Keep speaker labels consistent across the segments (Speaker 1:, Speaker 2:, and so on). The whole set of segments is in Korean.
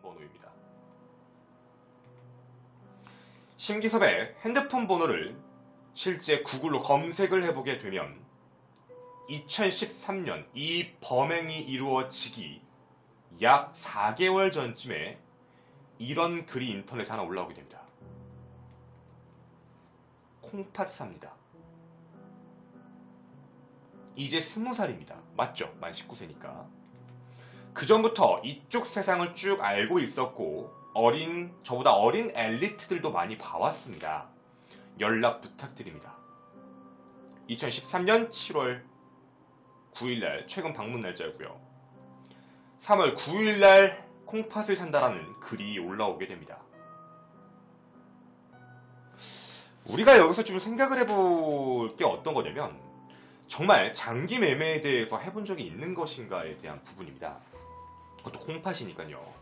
Speaker 1: 번호입니다. 심기섭의 핸드폰 번호를 실제 구글로 검색을 해보게 되면 2013년 이 범행이 이루어지기 약 4개월 전쯤에 이런 글이 인터넷에 하나 올라오게 됩니다. 콩팥사입니다. 이제 20살입니다. 맞죠? 만 19세니까. 그 전부터 이쪽 세상을 쭉 알고 있었고 저보다 어린 엘리트들도 많이 봐왔습니다. 연락 부탁드립니다. 2013년 7월 9일날 최근 방문 날짜였고요. 3월 9일날 콩팥을 산다라는 글이 올라오게 됩니다. 우리가 여기서 좀 생각을 해볼 게 어떤 거냐면 정말 장기 매매에 대해서 해본 적이 있는 것인가에 대한 부분입니다. 그것도 콩팥이니까요.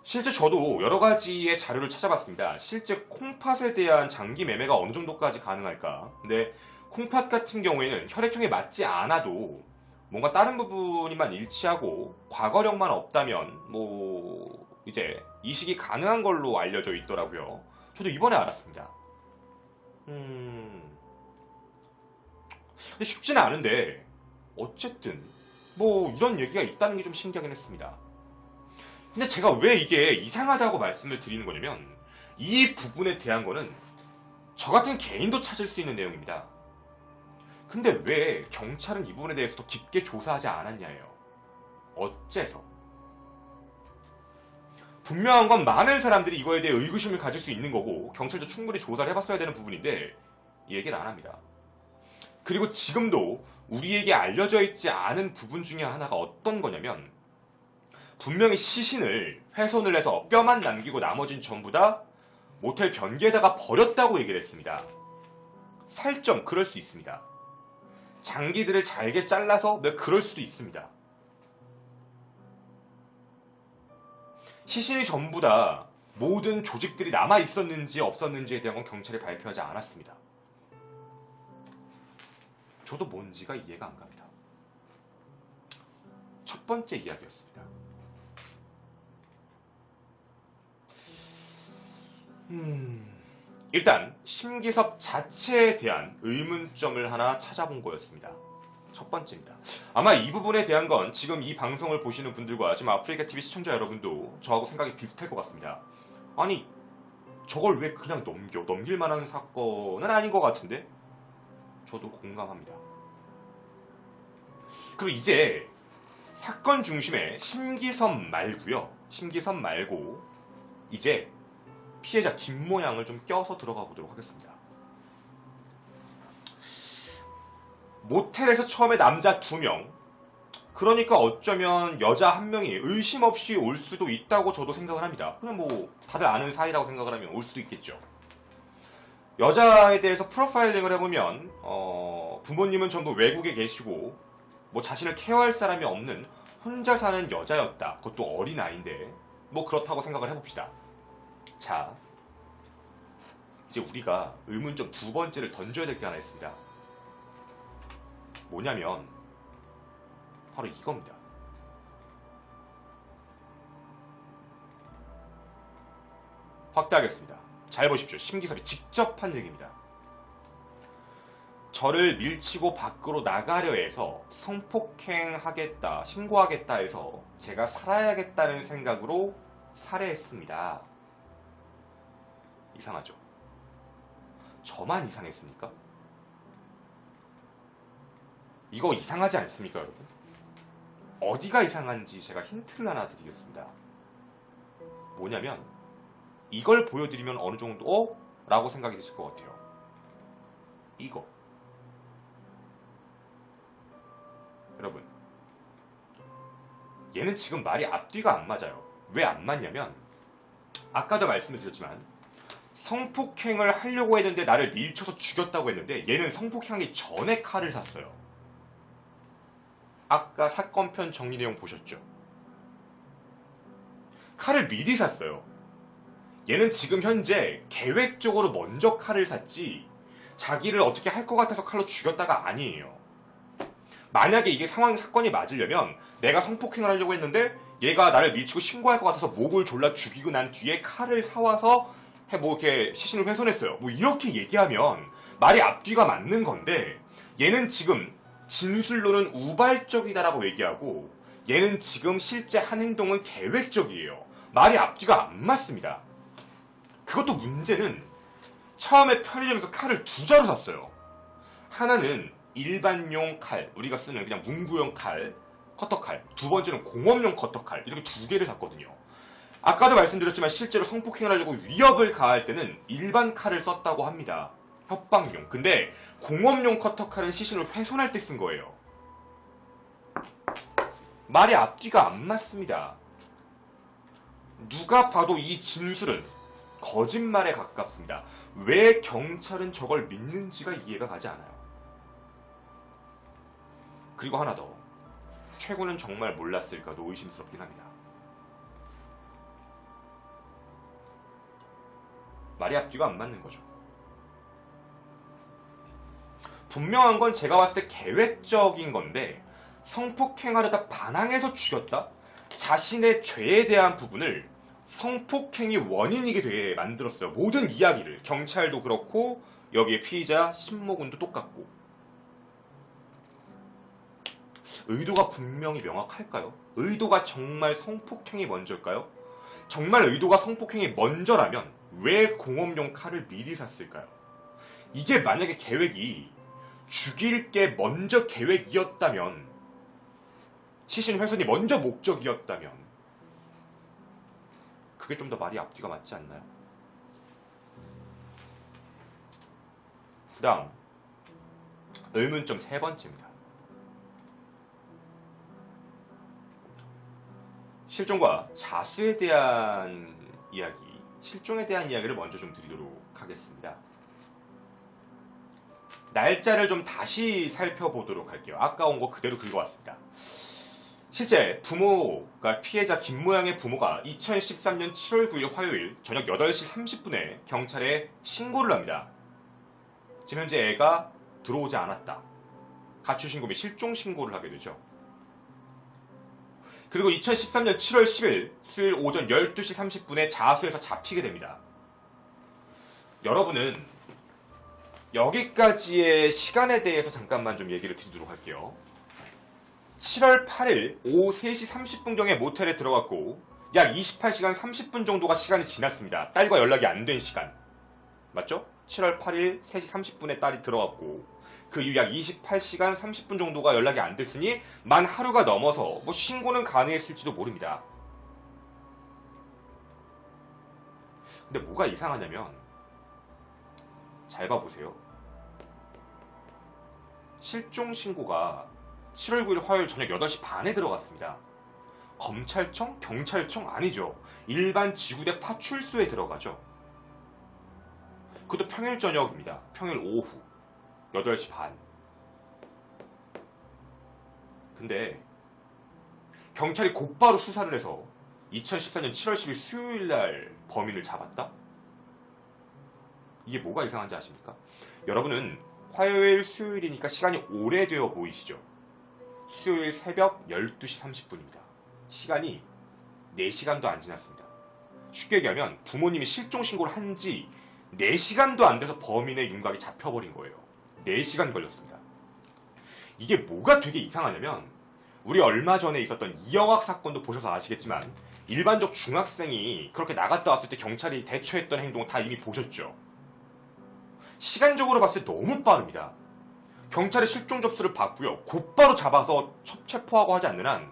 Speaker 1: 실제 저도 여러 가지의 자료를 찾아봤습니다. 실제 콩팥에 대한 장기 매매가 어느 정도까지 가능할까? 근데 콩팥 같은 경우에는 혈액형에 맞지 않아도 뭔가 다른 부분이만 일치하고 과거력만 없다면 이제 이식이 가능한 걸로 알려져 있더라고요. 저도 이번에 알았습니다. 근데 쉽지는 않은데 어쨌든 이런 얘기가 있다는 게 좀 신기하긴 했습니다. 근데 제가 왜 이게 이상하다고 말씀을 드리는 거냐면 이 부분에 대한 거는 저 같은 개인도 찾을 수 있는 내용입니다. 근데 왜 경찰은 이 부분에 대해서 더 깊게 조사하지 않았냐예요. 어째서? 분명한 건 많은 사람들이 이거에 대해 의구심을 가질 수 있는 거고 경찰도 충분히 조사를 해봤어야 되는 부분인데 이 얘기는 안 합니다. 그리고 지금도 우리에게 알려져 있지 않은 부분 중에 하나가 어떤 거냐면 분명히 시신을 훼손을 해서 뼈만 남기고 나머진 전부 다 모텔 변기에다가 버렸다고 얘기를 했습니다. 살점 그럴 수 있습니다. 장기들을 잘게 잘라서 그럴 수도 있습니다. 시신이 전부 다 모든 조직들이 남아있었는지 없었는지에 대한 건 경찰이 발표하지 않았습니다. 저도 뭔지가 이해가 안 갑니다. 첫 번째 이야기였습니다. 일단 심기섭 자체에 대한 의문점을 하나 찾아본 거였습니다. 첫 번째입니다. 아마 이 부분에 대한 건 지금 이 방송을 보시는 분들과 지금 아프리카TV 시청자 여러분도 저하고 생각이 비슷할 것 같습니다. 아니 저걸 왜 그냥 넘길 만한 사건은 아닌 것 같은데? 저도 공감합니다. 그리고 이제 사건 중심에 심기섭 말고요. 심기섭 말고 이제 피해자 김모양을 좀 껴서 들어가 보도록 하겠습니다. 모텔에서 처음에 남자 2명, 그러니까 어쩌면 여자 1명이 의심 없이 올 수도 있다고 저도 생각을 합니다. 그냥 다들 아는 사이라고 생각을 하면 올 수도 있겠죠. 여자에 대해서 프로파일링을 해보면 부모님은 전부 외국에 계시고 자신을 케어할 사람이 없는 혼자 사는 여자였다. 그것도 어린아이인데 그렇다고 생각을 해봅시다. 자, 이제 우리가 의문점 두 번째를 던져야 될 게 하나 있습니다. 뭐냐면 바로 이겁니다. 확대하겠습니다. 잘 보십시오. 심기섭이 직접 한 얘기입니다. 저를 밀치고 밖으로 나가려 해서 성폭행하겠다, 신고하겠다 해서 제가 살아야겠다는 생각으로 살해했습니다. 이상하죠? 저만 이상했습니까? 이거 이상하지 않습니까, 여러분? 어디가 이상한지 제가 힌트를 하나 드리겠습니다. 뭐냐면 이걸 보여드리면 어느 정도 라고 생각이 드실 것 같아요. 이거. 여러분, 얘는 지금 말이 앞뒤가 안 맞아요. 왜 안 맞냐면 아까도 말씀을 드렸지만 성폭행을 하려고 했는데 나를 밀쳐서 죽였다고 했는데 얘는 성폭행하기 전에 칼을 샀어요. 아까 사건편 정리 내용 보셨죠? 칼을 미리 샀어요. 얘는 지금 현재 계획적으로 먼저 칼을 샀지 자기를 어떻게 할 것 같아서 칼로 죽였다가 아니에요. 만약에 이게 사건이 맞으려면 내가 성폭행을 하려고 했는데 얘가 나를 밀치고 신고할 것 같아서 목을 졸라 죽이고 난 뒤에 칼을 사와서 이렇게 시신을 훼손했어요. 뭐 이렇게 얘기하면 말이 앞뒤가 맞는 건데, 얘는 지금 진술로는 우발적이다라고 얘기하고, 얘는 지금 실제 한 행동은 계획적이에요. 말이 앞뒤가 안 맞습니다. 그것도 문제는 처음에 편의점에서 칼을 2자루 샀어요. 하나는 일반용 칼, 우리가 쓰는 그냥 문구용 칼, 커터칼. 2번째는 공업용 커터칼. 이렇게 2개를 샀거든요. 아까도 말씀드렸지만 실제로 성폭행을 하려고 위협을 가할 때는 일반 칼을 썼다고 합니다. 협박용. 근데 공업용 커터칼은 시신을 훼손할 때 쓴 거예요. 말이 앞뒤가 안 맞습니다. 누가 봐도 이 진술은 거짓말에 가깝습니다. 왜 경찰은 저걸 믿는지가 이해가 가지 않아요. 그리고 하나 더. 최고는 정말 몰랐을까도 의심스럽긴 합니다. 말이 앞뒤가 안 맞는 거죠. 분명한 건 제가 봤을 때 계획적인 건데, 성폭행하려다 반항해서 죽였다? 자신의 죄에 대한 부분을 성폭행이 원인이게 되게 만들었어요. 모든 이야기를. 경찰도 그렇고 여기에 피의자 신모군도 똑같고. 의도가 분명히 명확할까요? 의도가 정말 성폭행이 먼저일까요? 정말 의도가 성폭행이 먼저라면 왜 공업용 칼을 미리 샀을까요? 이게 만약에 계획이 죽일 게 먼저 계획이었다면, 시신 훼손이 먼저 목적이었다면, 그게 좀 더 말이 앞뒤가 맞지 않나요? 그 다음 의문점 3번째입니다. 실종과 자수에 대한 이야기, 실종에 대한 이야기를 먼저 좀 드리도록 하겠습니다. 날짜를 좀 다시 살펴보도록 할게요. 아까 온 거 그대로 긁어왔습니다. 실제 부모가, 피해자 김모양의 부모가 2013년 7월 9일 화요일 저녁 8시 30분에 경찰에 신고를 합니다. 지금 현재 애가 들어오지 않았다. 가출신고 및 실종신고를 하게 되죠. 그리고 2013년 7월 10일 수요일 오전 12시 30분에 자수해서 잡히게 됩니다. 여러분은 여기까지의 시간에 대해서 잠깐만 좀 얘기를 드리도록 할게요. 7월 8일 오후 3시 30분경에 모텔에 들어갔고 약 28시간 30분 정도가 시간이 지났습니다. 딸과 연락이 안 된 시간. 맞죠? 7월 8일 3시 30분에 딸이 들어갔고 그 이후 약 28시간 30분 정도가 연락이 안 됐으니 만 하루가 넘어서 신고는 가능했을지도 모릅니다. 근데 뭐가 이상하냐면, 잘 봐보세요. 실종 신고가 7월 9일 화요일 저녁 8시 반에 들어갔습니다. 검찰청? 경찰청? 아니죠. 일반 지구대 파출소에 들어가죠. 그것도 평일 저녁입니다. 평일 오후 8시 반. 근데 경찰이 곧바로 수사를 해서 2014년 7월 10일 수요일날 범인을 잡았다? 이게 뭐가 이상한지 아십니까? 여러분은 화요일, 수요일이니까 시간이 오래되어 보이시죠? 수요일 새벽 12시 30분입니다. 시간이 4시간도 안 지났습니다. 쉽게 얘기하면 부모님이 실종 신고를 한 지 4시간도 안 돼서 범인의 윤곽이 잡혀버린 거예요. 4시간 걸렸습니다. 이게 뭐가 되게 이상하냐면, 우리 얼마 전에 있었던 이영학 사건도 보셔서 아시겠지만 일반적 중학생이 그렇게 나갔다 왔을 때 경찰이 대처했던 행동 다 이미 보셨죠? 시간적으로 봤을 때 너무 빠릅니다. 경찰의 실종 접수를 받고요. 곧바로 잡아서 체포하고 하지 않는 한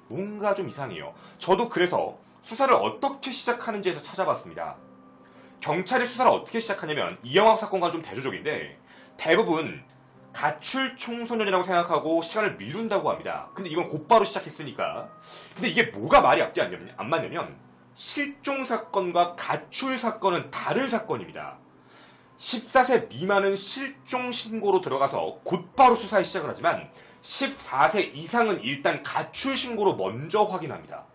Speaker 1: 뭔가 좀 이상해요. 저도 그래서 수사를 어떻게 시작하는지에서 찾아봤습니다. 경찰이 수사를 어떻게 시작하냐면 이영학 사건과 좀 대조적인데 대부분 가출 청소년이라고 생각하고 시간을 미룬다고 합니다. 근데 이건 곧바로 시작했으니까. 근데 이게 뭐가 말이 앞뒤 안 맞냐면 실종 사건과 가출 사건은 다른 사건입니다. 14세 미만은 실종 신고로 들어가서 곧바로 수사에 시작을 하지만 14세 이상은 일단 가출 신고로 먼저 확인합니다.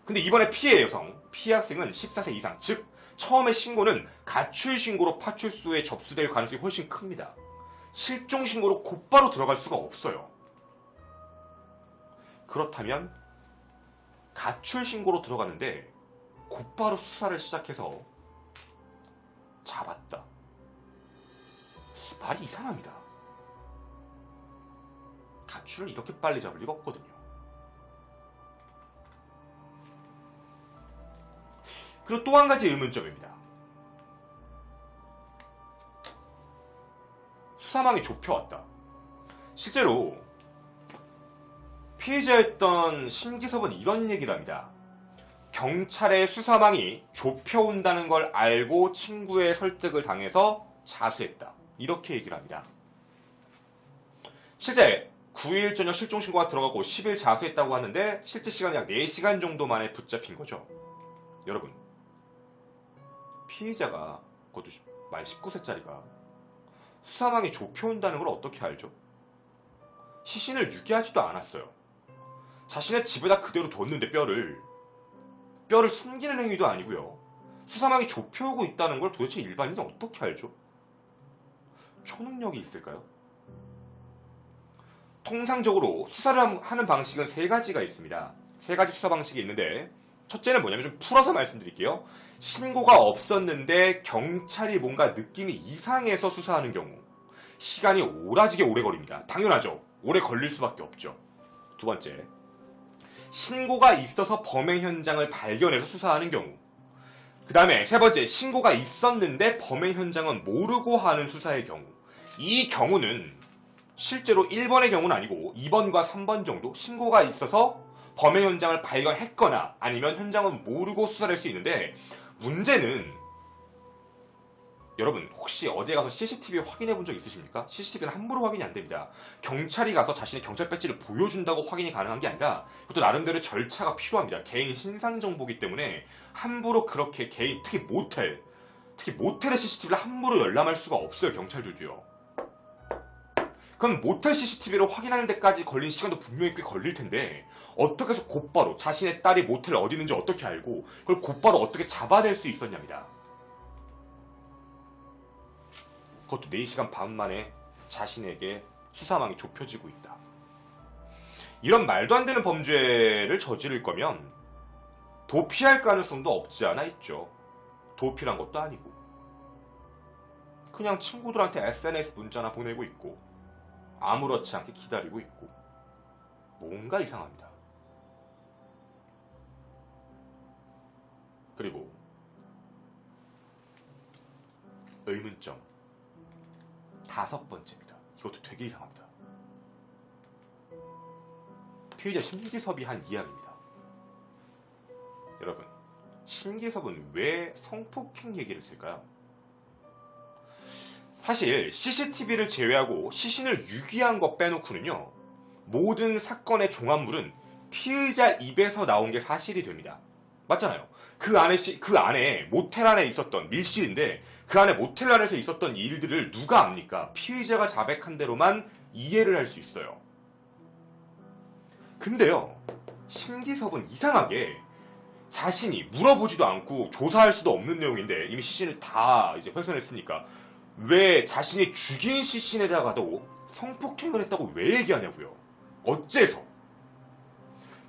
Speaker 1: 근데 이번에 피해 여성, 피해 학생은 14세 이상, 즉 처음에 신고는 가출 신고로 파출소에 접수될 가능성이 훨씬 큽니다. 실종 신고로 곧바로 들어갈 수가 없어요. 그렇다면 가출 신고로 들어갔는데 곧바로 수사를 시작해서 잡았다. 말이 이상합니다. 가출을 이렇게 빨리 잡을 리가 없거든요. 그리고 또 한 가지 의문점입니다. 수사망이 좁혀왔다. 실제로 피해자였던 심기섭은 이런 얘기를 합니다. 경찰의 수사망이 좁혀온다는 걸 알고 친구의 설득을 당해서 자수했다. 이렇게 얘기를 합니다. 실제 9일 저녁 실종 신고가 들어가고 10일 자수했다고 하는데 실제 시간이 약 4시간 정도 만에 붙잡힌 거죠. 여러분, 피의자가 그것도 만 19세짜리가 수사망이 좁혀온다는 걸 어떻게 알죠? 시신을 유기하지도 않았어요. 자신의 집에다 그대로 뒀는데 뼈를 숨기는 행위도 아니고요. 수사망이 좁혀오고 있다는 걸 도대체 일반인은 어떻게 알죠? 초능력이 있을까요? 통상적으로 수사를 하는 방식은 3가지가 있습니다. 3가지 수사 방식이 있는데 첫째는 뭐냐면 좀 풀어서 말씀드릴게요. 신고가 없었는데 경찰이 뭔가 느낌이 이상해서 수사하는 경우 시간이 오라지게 오래 걸립니다. 당연하죠. 오래 걸릴 수밖에 없죠. 두 번째, 신고가 있어서 범행 현장을 발견해서 수사하는 경우. 그 다음에 세 번째, 신고가 있었는데 범행 현장은 모르고 하는 수사의 경우. 이 경우는 실제로 1번의 경우는 아니고 2번과 3번 정도 신고가 있어서 범행 현장을 발견했거나 아니면 현장은 모르고 수사를 할 수 있는데, 문제는 여러분 혹시 어디에 가서 CCTV 확인해 본 적 있으십니까? CCTV는 함부로 확인이 안 됩니다. 경찰이 가서 자신의 경찰 배지를 보여준다고 확인이 가능한 게 아니라 그것도 나름대로 절차가 필요합니다. 개인 신상 정보이기 때문에 함부로 그렇게 개인, 특히 모텔의 CCTV를 함부로 열람할 수가 없어요. 경찰들도요. 그럼 모텔 CCTV를 확인하는 데까지 걸린 시간도 분명히 꽤 걸릴 텐데 어떻게 해서 곧바로 자신의 딸이 모텔 어디 있는지 어떻게 알고 그걸 곧바로 어떻게 잡아낼 수 있었냐입니다. 그것도 4시간 반 만에 자신에게 수사망이 좁혀지고 있다. 이런 말도 안 되는 범죄를 저지를 거면 도피할 가능성도 없지 않아 있죠. 도피란 것도 아니고 그냥 친구들한테 SNS 문자나 보내고 있고 아무렇지 않게 기다리고 있고 뭔가 이상합니다. 그리고 의문점 5번째입니다. 이것도 되게 이상합니다. 피의자 심기섭이 한 이야기입니다. 여러분, 심기섭은 왜 성폭행 얘기를 쓸까요? 사실 CCTV를 제외하고 시신을 유기한 거 빼놓고는요, 모든 사건의 종합물은 피의자 입에서 나온 게 사실이 됩니다. 맞잖아요. 그 안에 모텔 안에 있었던 밀실인데 그 안에 모텔 안에서 있었던 일들을 누가 압니까? 피의자가 자백한 대로만 이해를 할 수 있어요. 근데요, 심기섭은 이상하게 자신이 물어보지도 않고 조사할 수도 없는 내용인데 이미 시신을 다 이제 훼손했으니까 왜 자신이 죽인 시신에다가도 성폭행을 했다고 왜 얘기하냐고요. 어째서?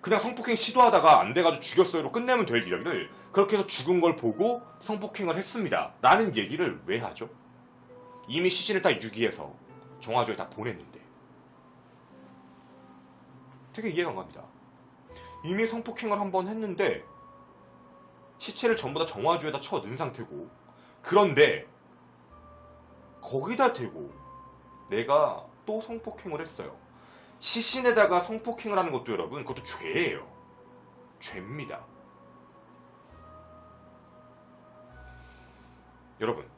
Speaker 1: 그냥 성폭행 시도하다가 안 돼가지고 죽였어요로 끝내면 될 이야기를 그렇게 해서 죽은 걸 보고 성폭행을 했습니다 라는 얘기를 왜 하죠? 이미 시신을 다 유기해서 정화조에 다 보냈는데. 되게 이해가 안 갑니다. 이미 성폭행을 한번 했는데 시체를 전부 다 정화조에다 쳐 넣은 상태고, 그런데 거기다 대고 내가 또 성폭행을 했어요. 시신에다가 성폭행을 하는 것도 여러분, 그것도 죄예요. 죄입니다. 여러분,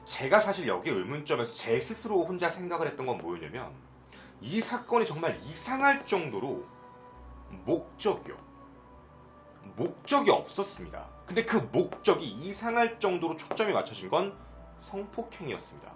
Speaker 1: 제가 사실 여기 의문점에서 제 스스로 혼자 생각을 했던 건 뭐였냐면, 이 사건이 정말 이상할 정도로 목적이 없었습니다. 근데 그 목적이 이상할 정도로 초점이 맞춰진 건 성폭행이었습니다.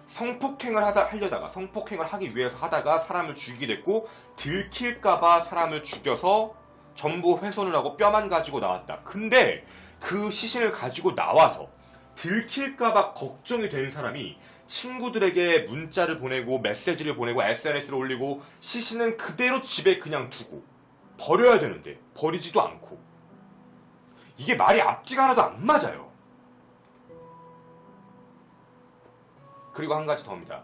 Speaker 1: 성폭행을 하려다가 성폭행을 하기 위해서 하다가 사람을 죽이게 됐고, 들킬까봐 사람을 죽여서 전부 훼손을 하고 뼈만 가지고 나왔다. 근데 그 시신을 가지고 나와서 들킬까봐 걱정이 되는 사람이 친구들에게 문자를 보내고 메시지를 보내고 SNS를 올리고 시신은 그대로 집에 그냥 두고 버려야 되는데 버리지도 않고 이게 말이 앞뒤가 하나도 안 맞아요. 그리고 한 가지 더입니다.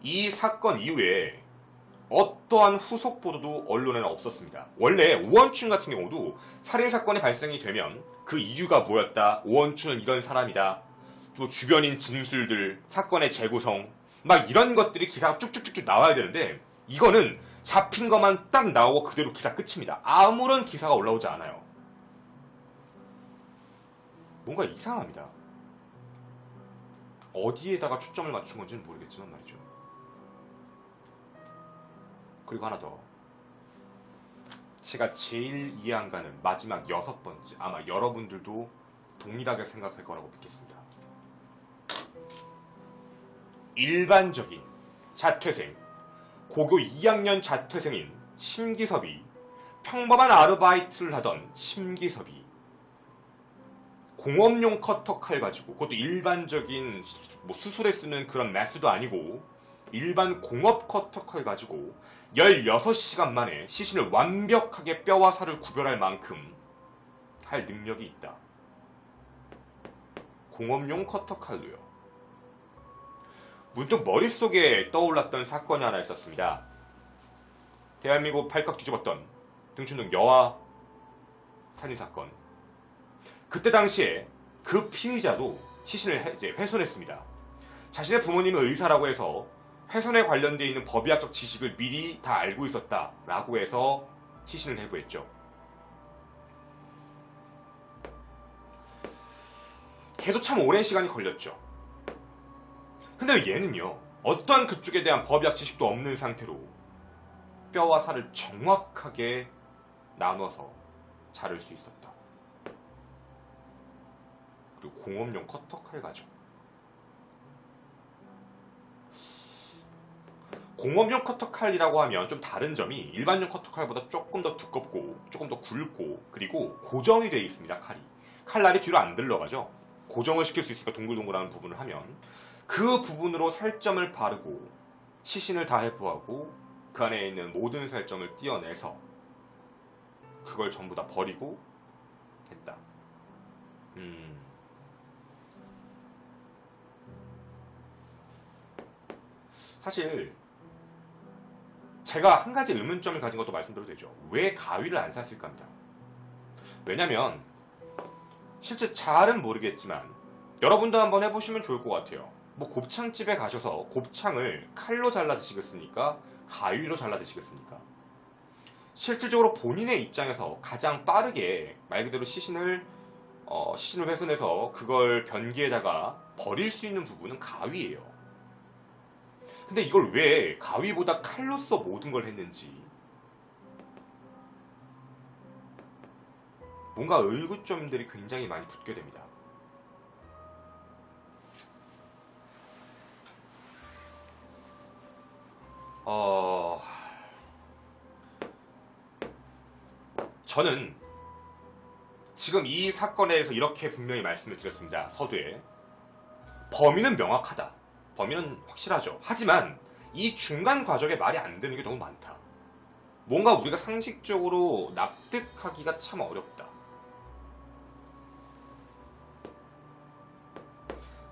Speaker 1: 이 사건 이후에 어떠한 후속 보도도 언론에는 없었습니다. 원래 오원춘 같은 경우도 살인사건이 발생이 되면 그 이유가 뭐였다, 오원춘은 이런 사람이다, 또 주변인 진술들, 사건의 재구성, 막 이런 것들이 기사가 쭉쭉쭉쭉 나와야 되는데 이거는 잡힌 것만 딱 나오고 그대로 기사 끝입니다. 아무런 기사가 올라오지 않아요. 뭔가 이상합니다. 어디에다가 초점을 맞춘 건지는 모르겠지만 말이죠. 그리고 하나 더. 제가 제일 이해 안 가는 마지막 6번째. 아마 여러분들도 동일하게 생각할 거라고 믿겠습니다. 일반적인 자퇴생, 고교 2학년 자퇴생인 심기섭이, 평범한 아르바이트를 하던 심기섭이 공업용 커터 칼 가지고, 그것도 일반적인 뭐 수술에 쓰는 그런 매스도 아니고 일반 공업 커터 칼 가지고 16시간 만에 시신을 완벽하게 뼈와 살을 구별할 만큼 할 능력이 있다. 공업용 커터 칼로요. 문득 머릿속에 떠올랐던 사건이 하나 있었습니다. 대한민국 발칵 뒤집었던 등촌동 여아 살인사건. 그때 당시에 그 피의자도 시신을 훼손했습니다. 자신의 부모님은 의사라고 해서 훼손에 관련되어 있는 법의학적 지식을 미리 다 알고 있었다라고 해서 시신을 해부했죠. 걔도 참 오랜 시간이 걸렸죠. 근데 얘는요, 어떠한 그쪽에 대한 법의학 지식도 없는 상태로 뼈와 살을 정확하게 나눠서 자를 수 있었다. 그리고 공업용 커터칼 가지고. 공업용 커터칼이라고 하면 좀 다른 점이 일반용 커터칼보다 조금 더 두껍고 조금 더 굵고 그리고 고정이 되어 있습니다. 칼날이 뒤로 안 들러가죠. 고정을 시킬 수 있으니까 동글동글한 부분을 하면 그 부분으로 살점을 바르고 시신을 다 해부하고 그 안에 있는 모든 살점을 떼어내서 그걸 전부 다 버리고 했다. 사실 제가 한 가지 의문점을 가진 것도 말씀드려도 되죠. 왜 가위를 안 샀을까 합니다. 왜냐면 실제 잘은 모르겠지만 여러분도 한번 해보시면 좋을 것 같아요. 뭐 곱창집에 가셔서 곱창을 칼로 잘라 드시겠습니까? 가위로 잘라 드시겠습니까? 실질적으로 본인의 입장에서 가장 빠르게 말 그대로 시신을 훼손해서 그걸 변기에다가 버릴 수 있는 부분은 가위예요. 근데 이걸 왜 가위보다 칼로써 모든 걸 했는지 뭔가 의구점들이 굉장히 많이 붙게 됩니다. 저는 지금 이 사건에 대해서 이렇게 분명히 말씀을 드렸습니다. 서두에. 범인은 명확하다. 범인은 확실하죠. 하지만 이 중간 과정에 말이 안 되는 게 너무 많다. 뭔가 우리가 상식적으로 납득하기가 참 어렵다.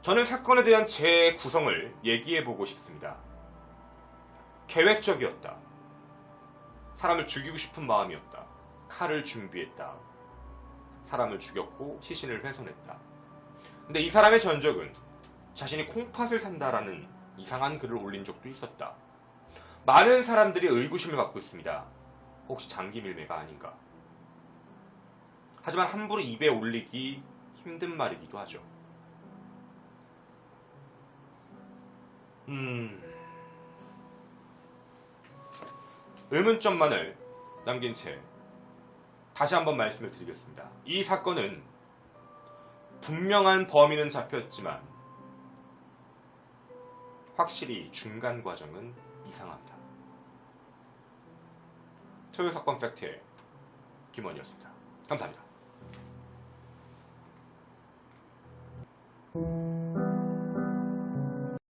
Speaker 1: 저는 사건에 대한 제 구성을 얘기해보고 싶습니다. 계획적이었다. 사람을 죽이고 싶은 마음이었다. 칼을 준비했다. 사람을 죽였고 시신을 훼손했다. 근데 이 사람의 전적은 자신이 콩팥을 산다라는 이상한 글을 올린 적도 있었다. 많은 사람들이 의구심을 갖고 있습니다. 혹시 장기 밀매가 아닌가. 하지만 함부로 입에 올리기 힘든 말이기도 하죠. 의문점만을 남긴 채 다시 한번 말씀을 드리겠습니다. 이 사건은 분명한 범인은 잡혔지만 확실히 중간 과정은 이상합니다. 토요일 사건 팩트의 김원희였습니다. 감사합니다.